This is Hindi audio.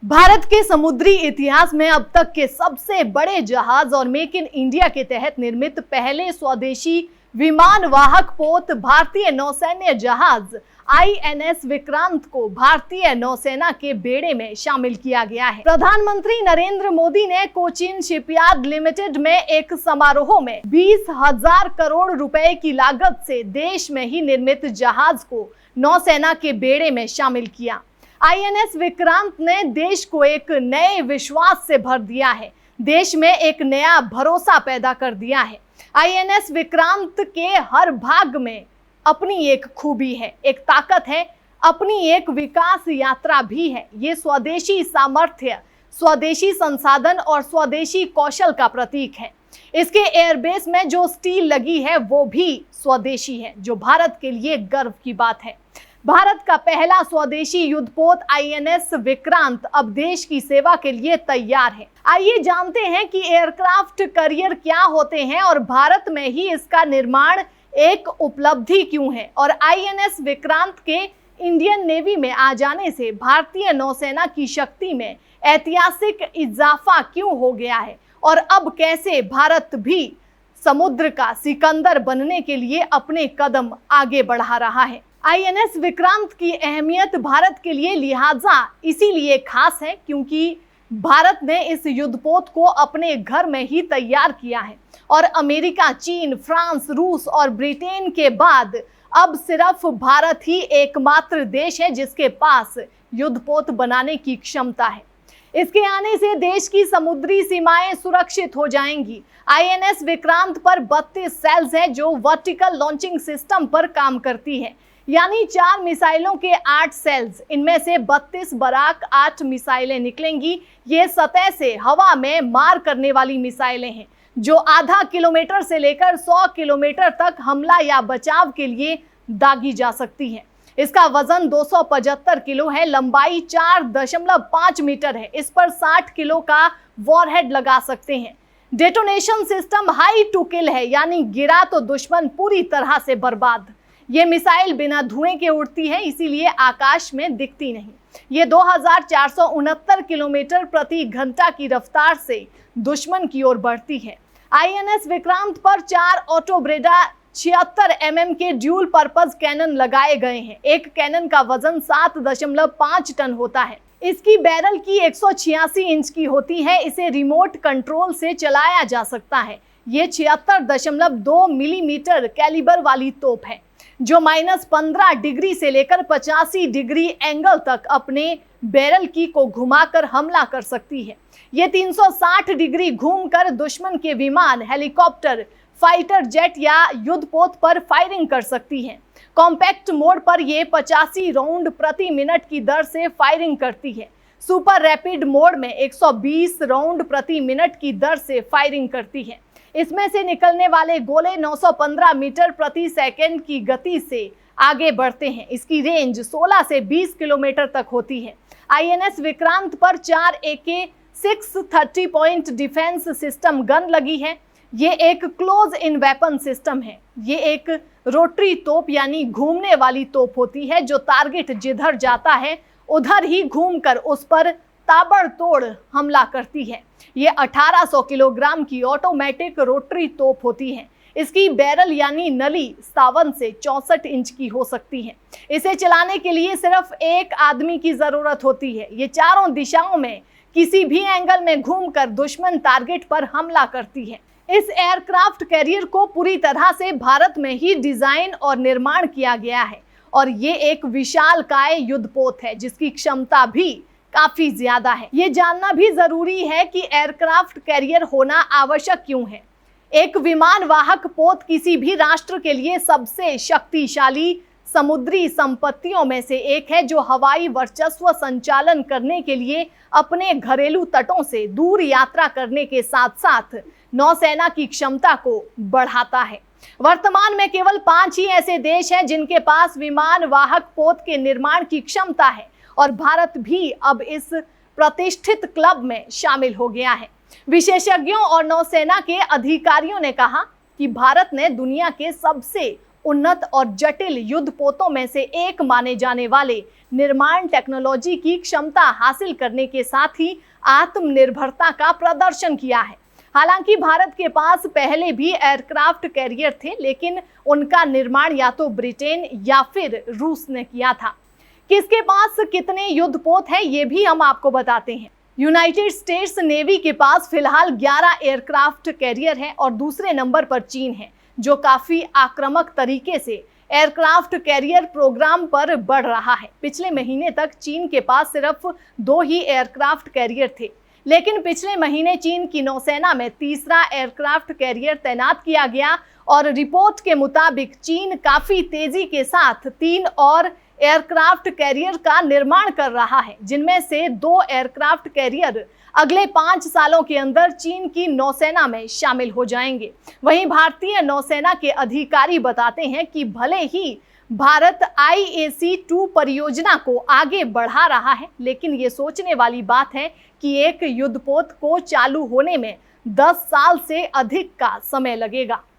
भारत के समुद्री इतिहास में अब तक के सबसे बड़े जहाज और मेक इन इंडिया के तहत निर्मित पहले स्वदेशी विमान वाहक पोत भारतीय नौसैन्य जहाज आईएनएस विक्रांत को भारतीय नौसेना के बेड़े में शामिल किया गया है। प्रधानमंत्री नरेंद्र मोदी ने कोचीन शिपयार्ड लिमिटेड में एक समारोह में 20,000 करोड़ रुपए की लागत से देश में ही निर्मित जहाज को नौसेना के बेड़े में शामिल किया। आईएनएस विक्रांत ने देश को एक नए विश्वास से भर दिया है, देश में एक नया भरोसा पैदा कर दिया है। आईएनएस विक्रांत के हर भाग में अपनी एक खूबी है, एक ताकत है, अपनी एक विकास यात्रा भी है। ये स्वदेशी सामर्थ्य, स्वदेशी संसाधन और स्वदेशी कौशल का प्रतीक है। इसके एयरबेस में जो स्टील लगी है वो भी स्वदेशी है, जो भारत के लिए गर्व की बात है। भारत का पहला स्वदेशी युद्धपोत आईएनएस विक्रांत अब देश की सेवा के लिए तैयार है। आइए जानते हैं कि एयरक्राफ्ट कैरियर क्या होते हैं और भारत में ही इसका निर्माण एक उपलब्धि क्यों है, और आईएनएस विक्रांत के इंडियन नेवी में आ जाने से भारतीय नौसेना की शक्ति में ऐतिहासिक इजाफा क्यों हो गया है, और अब कैसे भारत भी समुद्र का सिकंदर बनने के लिए अपने कदम आगे बढ़ा रहा है। आईएनएस विक्रांत की अहमियत भारत के लिए लिहाजा इसीलिए खास है क्योंकि भारत ने इस युद्धपोत को अपने घर में ही तैयार किया है और अमेरिका, चीन, फ्रांस, रूस और ब्रिटेन के बाद अब सिर्फ भारत ही एकमात्र देश है जिसके पास युद्धपोत बनाने की क्षमता है। इसके आने से देश की समुद्री सीमाएं सुरक्षित हो जाएंगी। आईएनएस विक्रांत पर 32 सेल्स हैं जो वर्टिकल लॉन्चिंग सिस्टम पर काम करती है, यानी 4 मिसाइलों के 8 सेल्स, इनमें से 32 बराक 8 मिसाइलें निकलेंगी। ये सतह से हवा में मार करने वाली मिसाइलें हैं जो आधा किलोमीटर से लेकर 100 किलोमीटर तक हमला या बचाव के लिए दागी जा सकती हैं। इसका वजन 275 किलो है, लंबाई 4.5 मीटर है। इस पर 60 किलो का वॉरहेड लगा सकते हैं। Detonation system high to kill है, यानी गिरा तो दुश्मन पूरी तरह से बर्बाद। ये मिसाइल बिना धुएं के उड़ती है, इसीलिए आकाश में दिखती नहीं। ये 2469 किलोमीटर प्रति घंटा की रफ्तार से दुश्मन की ओर बढ़ती है। आईएनएस विक्रांत पर 4 ऑटोब्रेडा 76 mm के ड्यूल पर्पज कैनन लगाए गए हैं। एक कैनन का वजन 7.5 टन होता है। इसकी बैरल की 186 इंच की होती है। इसे रिमोट कंट्रोल से चलाया जा सकता है। ये 76.2 मिलीमीटर कैलिबर वाली तोप है जो -15 डिग्री से लेकर 85 डिग्री एंगल तक अपने बैरल की को घुमाकर हमला कर सकती है। ये 360 डिग्री घूमकर दुश्मन के विमान, हेलीकॉप्टर, फाइटर जेट या युद्धपोत पर फायरिंग कर सकती है। कॉम्पैक्ट मोड पर यह 85 राउंड प्रति मिनट की दर से फायरिंग करती है। सुपर रैपिड मोड में 120 राउंड प्रति मिनट की दर से फायरिंग करती है। इसमें से निकलने वाले गोले 915 मीटर प्रति सेकंड की गति से आगे बढ़ते हैं। इसकी रेंज 16 से 20 किलोमीटर तक होती है। आईएनएस विक्रांत पर 4 AK-6 30 point defence system gun लगी है। ये एक क्लोज इन वेपन सिस्टम है। ये एक रोटरी तोप यानी घूमने वाली तोप होती है जो टारगेट जिधर जाता है उधर ही घूमकर उस पर ताबड़तोड़ हमला करती है। ये 1800 किलोग्राम की ऑटोमेटिक रोटरी तोप होती है। इसकी बैरल यानी नली 57 से 64 इंच की हो सकती है। इसे चलाने के लिए सिर्फ एक आदमी की जरूरत होती है। ये चारों दिशाओं में किसी भी एंगल में घूमकर दुश्मन टारगेट पर हमला करती है। इस एयरक्राफ्ट कैरियर को पूरी तरह से भारत में ही डिजाइन और निर्माण किया गया है और ये एक विशालकाय युद्धपोत है जिसकी क्षमता भी काफी ज्यादा है। ये जानना भी जरूरी है कि एयरक्राफ्ट कैरियर होना आवश्यक क्यों है। एक विमान वाहक पोत किसी भी राष्ट्र के लिए सबसे शक्तिशाली समुद्री संपत्तियों में से एक है जो हवाई वर्चस्व संचालन करने के लिए अपने घरेलू तटों से दूर यात्रा करने के साथ साथ नौसेना की क्षमता को बढ़ाता है। वर्तमान में केवल 5 ही ऐसे देश हैं जिनके पास विमान वाहक पोत के निर्माण की क्षमता है और भारत भी अब इस प्रतिष्ठित क्लब में शामिल हो गया है। विशेषज्ञों और नौसेना के अधिकारियों ने कहा कि भारत ने दुनिया के सबसे उन्नत और जटिल युद्धपोतों में से एक माने जाने वाले निर्माण टेक्नोलॉजी की क्षमता हासिल करने के साथ ही आत्मनिर्भरता का प्रदर्शन किया है। हालांकि भारत के पास पहले भी एयरक्राफ्ट कैरियर थे, लेकिन उनका निर्माण या तो ब्रिटेन या फिर रूस ने किया था। किसके पास कितने युद्धपोत हैं ये भी हम आपको बताते हैं। यूनाइटेड स्टेट्स नेवी के पास फिलहाल 11 एयरक्राफ्ट कैरियर हैं और दूसरे नंबर पर चीन है, जो काफी आक्रामक तरीके से एयरक्राफ्ट कैरियर प्रोग्राम पर बढ़ रहा है। पिछले महीने तक चीन के पास सिर्फ 2 ही एयरक्राफ्ट कैरियर थे, लेकिन पिछले महीने चीन की नौसेना में तीसरा एयरक्राफ्ट कैरियर तैनात किया गया और रिपोर्ट के मुताबिक चीन काफी तेजी के साथ 3 और एयरक्राफ्ट कैरियर का निर्माण कर रहा है, जिनमें से 2 एयरक्राफ्ट कैरियर अगले 5 सालों के अंदर चीन की नौसेना में शामिल हो जाएंगे। वहीं भारतीय नौसेना के अधिकारी बताते हैं कि भले ही भारत IAC-2 परियोजना को आगे बढ़ा रहा है, लेकिन ये सोचने वाली बात है कि एक युद्धपोत को चालू होने में 10 साल से अधिक का समय लगेगा।